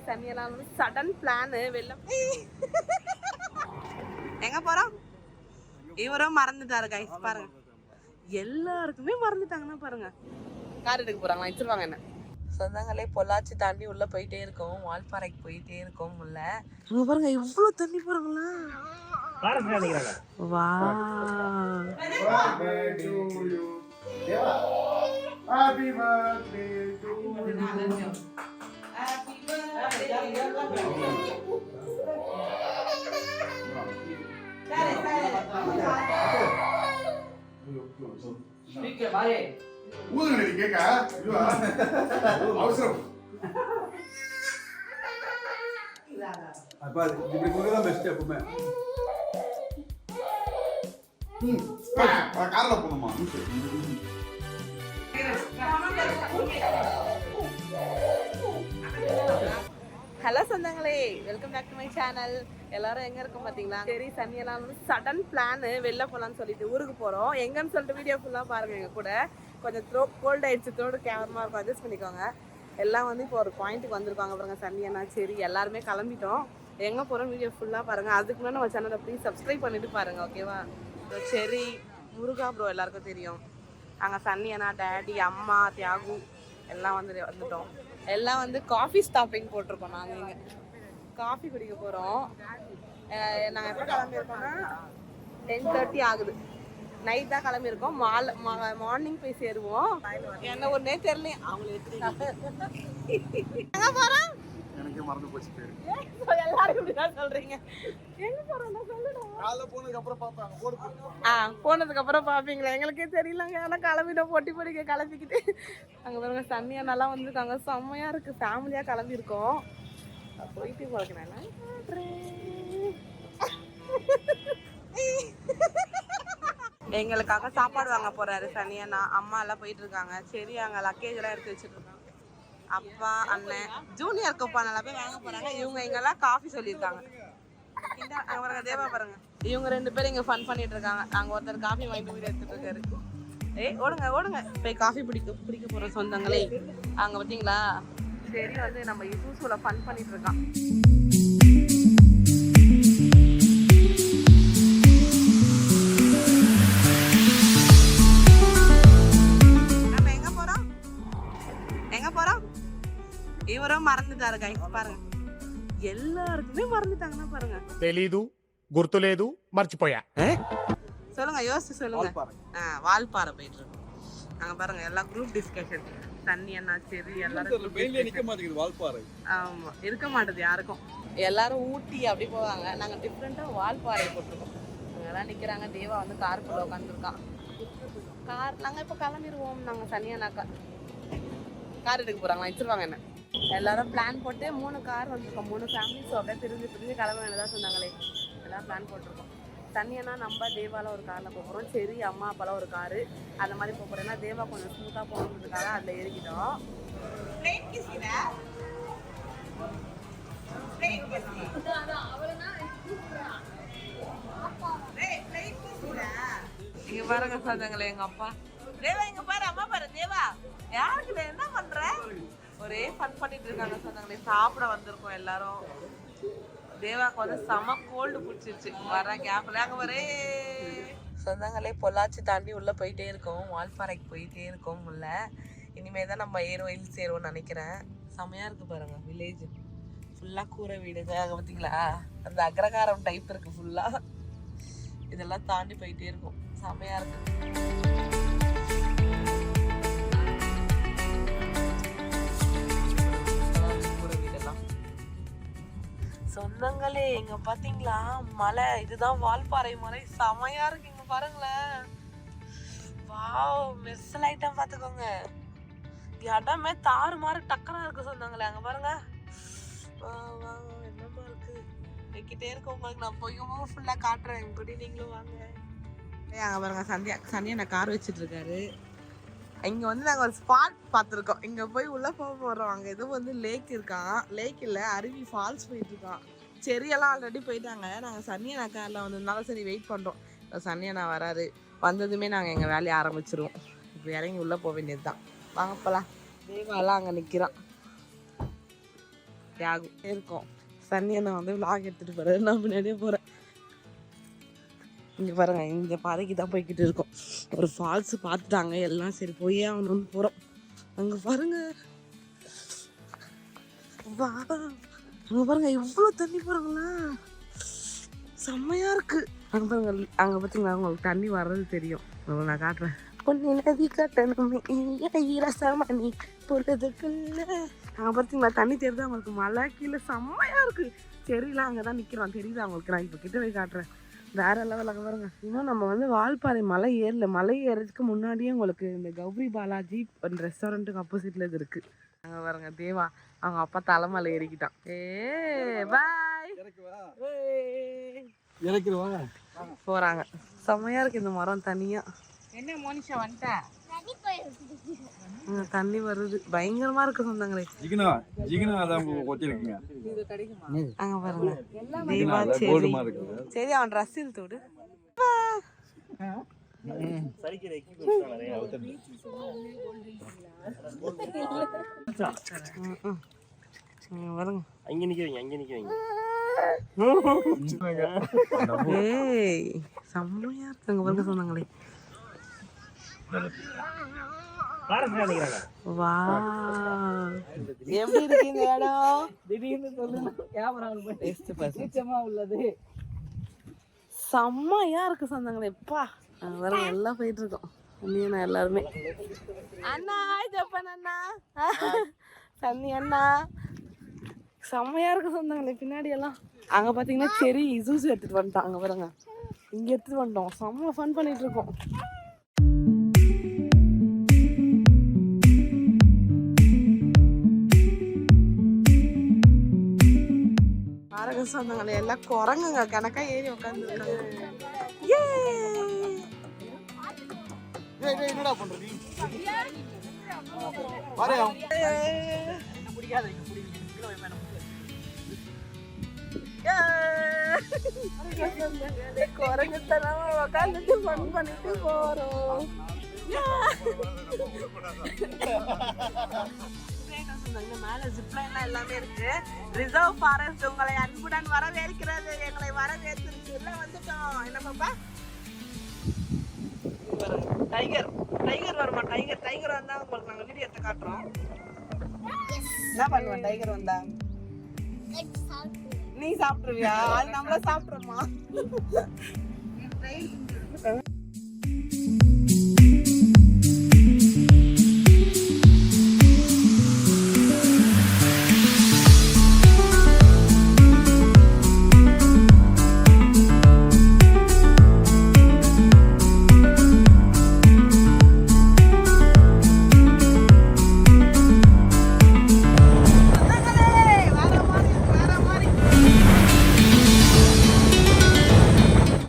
சனியெல்லாம் sudden plan வெளில எங்க போறோம். இவரும் மறந்துட்டாரு கைஸ் பாருங்க. எல்லாருக்குமே மறந்துட்டாங்கன்னா பாருங்க. கார் எடுக்க போறாங்களா வச்சிருவாங்க என்ன. சொந்தங்களே பொள்ளாச்சி தாண்டி உள்ள போயிட்டே இருக்கோம். வால்பாறைக்கு போயிட்டே இருக்கோம் உள்ள. அங்க பாருங்க இவ்வளவு தண்ணி போறாங்களா. வா Happy birthday to you. Happy birthday. ஊதுங்க நீ கேக்க அவசரம் அப்பா இப்படி குடுங்க தான் பெஸ்ட் எப்பவுமே. கார்ல போணுமா? ஹலோ சொந்தங்களே, welcome back to my channel. எல்லாரும் எங்க இருக்கோம் பாத்தீங்களா? சரி சனியெல்லாம் சடன் பிளான் வெளில போலான்னு சொல்லிட்டு ஊருக்கு போறோம். எங்கன்னு சொல்லிட்டு வீடியோ ஃபுல்லா பாருங்க. எங்க கூட கொஞ்சம் கோல்ட் ஆயிடுச்சு, த்ரோடு கேவலமா இருக்கும், அட்ஜஸ்ட் பண்ணிக்கோங்க. எல்லாம் வந்து இப்போ ஒரு பாயிண்ட்டுக்கு வந்திருக்காங்க பாருங்க சனியனா. சரி எல்லாருமே கிளம்பிட்டோம். எங்க போறோம் வீடியோ ஃபுல்லா பாருங்க. அதுக்கு முன்னாடி நம்ம சேனலை ப்ளீஸ் சப்ஸ்கிரைப் பண்ணிட்டு பாருங்க, ஓகேவா? சரி முருகா ப்ரோ எல்லாருக்கும் தெரியும். நாங்கள் சன்னியனா, டேடி, அம்மா, தியாகு எல்லாம் வந்துட்டோம். எல்லாம் வந்து காஃபி ஸ்டாப்பிங் போட்டிருக்கோம். நாங்கள் இங்கே காஃபி குடிக்க போகிறோம். நாங்கள் எப்போ கிளம்பியிருக்கோம்னா 10:30 ஆகுது. நைட் தான் கிளம்பியிருக்கோம். மார்னிங் போய் சேருவோம். என்ன ஒன்றே தெரியல. அவங்களே எங்கே போகிறோம் எனக்கு மறந்து போச்சு பேரு. எல்லாரும் இப்படிதான் சொல்றீங்க. எங்க போறோம் சொல்லுடா. காலைல போனதுக்கு அப்புறம் பாப்பாங்க. போடு போனதுக்கு அப்புறம் பாப்பீங்களா? எங்களுக்கே தெரியலங்க. ஆனா கிளம்பிட்டோம் பொட்டி பொடிக்க கிளம்பிக்கிட்டு. அங்க பாருங்க சன்னியா நல்லா வந்துருக்காங்க. செம்மையா இருக்கு. ஃபேமிலியா கிளம்பி இருக்கோம். போயிட்டு போறேன். எங்களுக்காக சாப்பாடு வாங்க போறாரு சனியனா. அம்மா எல்லாம் போயிட்டு இருக்காங்க. சரி அங்க லக்கேஜ் எல்லாம் எடுத்து வச்சுட்டு இருக்காங்க. அப்பா அண்ணன் ஜூனியர் கொப்பா நல்லா போய் வாங்க போறாங்க. இவங்க இங்கெல்லாம் காஃபி சொல்லியிருக்காங்க. அங்க பாருங்க தேவா பாருங்க. இவங்க 2 பேரும் இங்க ஃபன் பண்ணிட்டு இருக்காங்க. அங்க ஒருத்தர் காஃபி வாங்கிட்டு வீடியோ எடுத்துட்டு இருக்காரு. ஓடுங்க ஓடுங்க போய் காஃபி பிடிக்க போற சொந்தங்களே. அங்க பார்த்தீங்களா? சரி வந்து நம்ம இசூசுல ஃபன் பண்ணிட்டு இருக்கான். இவரும் மறந்துட்டாரு கைஸ் பாருங்க. எல்லாருக்குமே மறந்துட்டாங்கன்னா பாருங்க. తెలీదు గుర్తులేదు మర్చిపోయా. சொல்லுங்க யோசிச்சு சொல்லுங்க. வால்பாறை போயிட்டு இருக்கோம். நாங்க பாருங்க எல்லாம் குரூப் டிஸ்கஷன். தண்ணி என்ன சரி எல்லாரும் நிக்க மாட்டேங்குது வால்பாறை. ஆமா இருக்க மாட்டேது யாருக்கும். எல்லாரும் ஊட்டி அப்படி போவாங்க. நாங்க டிஃப்ரெண்டா வால்பாறை போட்டிருக்கோம். எல்லாம் நிக்கிறாங்க. தேவா வந்து காருக்குள்ள உட்காந்துருக்கான். நாங்க இப்ப கிளம்பிடுவோம். நாங்க சனியானாக்கா கார் எடுக்க போறாங்களா வச்சிருவாங்க என்ன. எல்லாரும் பிளான் போட்டு 3 கார் வந்திருக்கோம். 3 ஃபேமிலிஸ் அப்படியே பிரிஞ்சு கிளம்ப வேண்டியதான் சொன்னாங்களே. எல்லாம் பிளான் போட்டிருக்கோம். தண்ணியனா நம்ம தேவால ஒரு காரில் போகிறோம். சரி அம்மா அப்பாலாம் ஒரு காரு அந்த மாதிரி போகிறோம். ஏன்னா தேவா கொஞ்சம் ஸ்மூத்தாக போகணுன்றதுக்காக அதில் ஏறிக்கிட்டோம். இங்க பாருங்க சொந்தங்களே எங்க அப்பா. தேவா இங்க பாரு, அம்மா பாரு. தேவா யாருக்கு என்ன பண்ற? ஒரே ஃபன் பண்ணிட்டு இருக்காங்க சொந்தங்களே. சாப்பிட வந்திருக்கோம் எல்லாரும். தேவாக்கு வந்து செம கோல்டு பிடிச்சிருச்சு. வர கேப்ல அங்க வரே சொந்தங்களே. பொள்ளாச்சி தாண்டி உள்ள போயிட்டே இருக்கோம். வால்பாறைக்கு போயிட்டே இருக்கோம் உள்ள. இனிமே தான் நம்ம ஹில்ஸ் ஏறுவோம்னு நினைக்கிறேன். செமையா இருக்கு பாருங்க. வில்லேஜ் ஃபுல்லா கூரை வீடுங்க. அங்க பார்த்தீங்களா அந்த அக்ரகாரம் டைப் இருக்கு ஃபுல்லா. இதெல்லாம் தாண்டி போயிட்டே இருக்கும். செமையா இருக்கு. சொந்தங்களே இங்க பாத்தீங்களா மலை. இதுதான் வால்பாறை மலை. செமையா இருக்கு. இங்க பாருங்களேன். வாவ் மெர்சல் ஐட்டம் பாத்துக்கோங்க. இடமே தாறு மாறு டக்கரா இருக்கு சொந்தங்களே. அங்க பாருங்க. என்னமா இருக்கு. வைக்கிட்டே இருக்கு உங்களுக்கு. நான் போய் ஃபுல்லா காட்டுறேன். கூட நீங்களும் வாங்க. அங்க பாருங்க சந்தியா நான் கார் வச்சுட்டு இருக்காரு. இங்க வந்து நாங்க ஒரு ஸ்பாட் பார்த்துருக்கோம். இங்க போய் உள்ள போறோம். அங்க எதுவும் வந்து லேக் இருக்கான். லேக் இல்ல அருவி ஃபால்ஸ் போயிட்டு இருக்கான். செரியெல்லாம் ஆல்ரெடி போயிட்டாங்க. நாங்க சன்னியனா கார்ல வந்ததுனால சரி வெயிட் பண்றோம். சன்னியனா வராரு. வந்ததுமே நாங்க எங்க வேலையை ஆரம்பிச்சிருவோம். இப்போ இறங்கி உள்ள போக வேண்டியதுதான். வாங்க போலாம். தேவாலாம் அங்க நிக்கிறான். தியாகு இருக்கோம். சன்னி அண்ணா வந்து விலாக் எடுத்துட்டு போறாரு, நான் பின்னாடியே போறேன். இங்க பாருங்க, இந்த பாதைக்கு தான் போய்கிட்டு இருக்கோம். ஒரு ஃபால்ஸ் பார்த்துட்டாங்க எல்லாம், சரி போயே ஆகணும்னு போறோம். அங்க பாருங்க, வா அங்க பாருங்க இவ்வளோ தண்ணி போறாங்களா, செம்மையா இருக்கு. அங்க பாருங்க, அங்க பார்த்தீங்களா உங்களுக்கு தண்ணி வர்றது தெரியும், உங்களுக்கு நான் காட்டுறேன். பொன்னி நதி கட்டணுமே ரசமணி பொழுதுக்குள்ள. அங்க பார்த்தீங்களா தண்ணி தெரியுது அவங்களுக்கு, மழை கீழே செம்மையா இருக்கு. சரிலாம் அங்கதான் நிக்கிறோம், தெரியுது அவங்களுக்கு. நான் இப்ப கிட்ட போய் காட்டுறேன், வேற லெவல். அங்க பாருங்க, இன்னும் நம்ம வந்து வால்பாறை மலை ஏறல. மலை ஏறதுக்கு முன்னாடியே உங்களுக்கு இந்த கௌரி பாலாஜி ரெஸ்டாரண்ட்டுக்கு ஆப்போசிட்ல இது இருக்கு. அங்க பாருங்க தேவா அவங்க அப்பா தலைமலை ஏறிக்கிட்டான். பாய் இறக்கிடுவா போறாங்க. செம்மையா இருக்கு இந்த மரம் தனியா. என்ன மோனிஷா வந்துட்டா? தண்ணி வருது, பயங்கரமா இருக்கு சொந்தங்களே. ஜிகினா அதான் கொத்திருக்குங்க. அங்க பாருங்க தேவா சரி சரி, அவன் ட்ரெஸ் இழுத்து விடு. வருங்க அங்க நிக்கிறீங்க. ஏய் செம்மையா இருக்குங்க பாருங்க சொன்னாங்களே. வா எப்படி இருக்கு இந்த இடம்? திடீர்னு சொல்லுங்க, கேமரா வெளிச்சமா உள்ளது. செம்மையா இருக்கு சொன்னாங்களே. எப்பா பாருங்க எல்லாம் போயிட்டு இருக்கோம். அண்ணியண்ணா எல்லாருமே. அண்ணா ஜப்பான் அண்ணா, சன்னி அண்ணா, செம்மையா இருக்கு சொன்னாங்களே பின்னாடி எல்லாம். அங்க பாத்தீங்கன்னா சரி இசூஸ் எடுத்துட்டு வந்துட்டோம். அங்க பாருங்க, இங்க எடுத்துட்டு வந்துட்டோம். செம்ம ஃபன் பண்ணிட்டு இருக்கோம். பாருங்க சொன்னாங்களே எல்லாம் குரங்குங்க கணக்கா ஏறி உட்காந்துருக்காங்க. என்னடா பண்ற நீ? வரையா குரங்குத்தனமா உட்காந்துட்டு ஃபன் பண்ணிட்டு போறோம். மேல ஜிப்லைன்லாம் எல்லாமே இருக்கு. ரிசர்வ் ஃபாரஸ்ட் உங்களை அன்புடன் வரவேற்கிறது. எங்களை வரவேற்று உள்ள வந்துட்டோம். என்ன பாப்பா? டைகர் டைகர் வருமா? டைகர் வந்தா உங்களுக்கு நாங்க வீடியோ எடுத்து காட்டுறோம். என்ன பண்ணுவேன் டைகர் வந்தா? நீ சாப்பிடுவியா? அது நம்மள சாப்பிடுறோமா?